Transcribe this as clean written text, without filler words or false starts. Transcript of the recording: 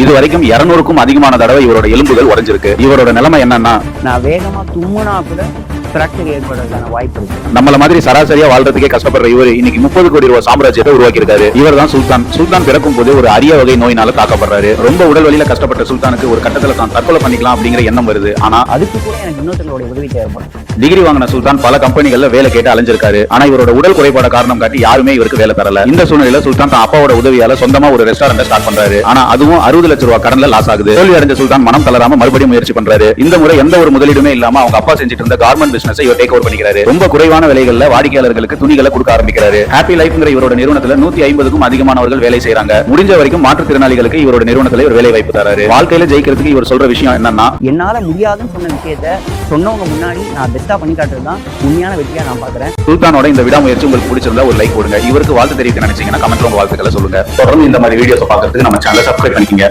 இது வரைக்கும் 200க்கும் அதிகமான தடவை இவரோட எலும்புகள் உடைஞ்சிருக்கு. இவரோட நிலைமை என்னன்னா, நான் வேகமா தும்முனா கூட பிராக்சர் ஏற்படுறதுக்கான வாய்ப்பு இருக்கு. நம்மள மாதிரி சராசரியா வாழ்றதுக்கே கஷ்டப்படுற இவர் இன்னைக்கு 30 கோடி ரூபாய் சாம்ராஜ்யத்தை உருவாக்கி இருக்காரு. இவர் தான் சுல்தான். சுல்தான் பிறக்கும் போது ஒரு அரிய வகை நோயினால தாக்கப்படுறாரு. ரொம்ப உடல் வலியில கஷ்டப்பட்ட சுல்தானுக்கு ஒரு கட்டத்துல தான் தற்கொலை பண்ணிக்கலாம் அப்படிங்கிற எண்ணம் வருது. ஆனா அதுக்கு கூட எனக்கு இன்னொருத்தங்களுடைய உதவி தேவைப்படும். டிகிரி வாங்கின சுல்தான் பல கம்பெனிகள்ல வேலை கேட்டு அலைஞ்சிருக்காரு. ஆனா இவரோட உடல் குறைபாட காரணம் காட்டி யாருமே இவருக்கு வேலை தரல. இந்த சூழ்நிலையில சுல்தான் தான் அப்பாவோட உதவியால சொந்தமா ஒரு ரெஸ்டாரண்ட் ஸ்டார்ட் பண்றாரு. ஆனா அதுவும் 60 லட்சம் ரூபாய் கடன்ல லாஸ் ஆகுது. தோல்வி அடைஞ்ச சுல்தான் மனம் தளராம மறுபடியும் முயற்சி பண்றாரு. இந்த முறை எந்த ஒரு முதலீடுமே இல்லாம அவங்க அப்பா செஞ்சுட்டு இருந்த கார்மெண்ட் பிசினஸ் இவர் டேக் ஓவர் பண்ணிக்கிறாரு. ரொம்ப குறைவான விலைகள்ல வாடிக்கையாளர்களுக்கு துணிகளை கொடுக்க ஆரம்பிக்கிறாரு. ஹாப்பி லைஃப்ங்கிற இவரோட நிறுவனத்துல 150க்கும் அதிகமானவர்கள் வேலை செய்யறாங்க. முடிஞ்ச வரைக்கும் மாற்றுத்திறனாளிகளுக்கு இவரோட நிறுவனத்துல இவர் வேலை வாய்ப்பு தராரு. வாழ்க்கையில ஜெயிக்கிறதுக்கு இவர் சொல்ற விஷயம் என்னன்னா, என்னால முடியாதுன்னு சொன்ன விஷயத்த சொன்னவங்க முன்னாடி நான் பெஸ்டா பண்ணி காட்டுறதுதான் உண்மையான வெற்றியா நான் பாக்குறேன். சுல்தானோட இந்த விடாமுயற்சி உங்களுக்கு பிடிச்சிருந்தா ஒரு லைக் போடுங்க. இவருக்கு வாழ்த்து தெரிவிக்க நினைச்சீங்கன்னா கமெண்ட்ல உங்க வாழ்த்துக்களை சொல்லுங்க. தொடர்ந்து இந்த மாதிரி வீடியோஸ் பார்க்கறதுக்கு நம்ம சேனலை சப்ஸ்கிரைப் பண்ணிக்கங்க.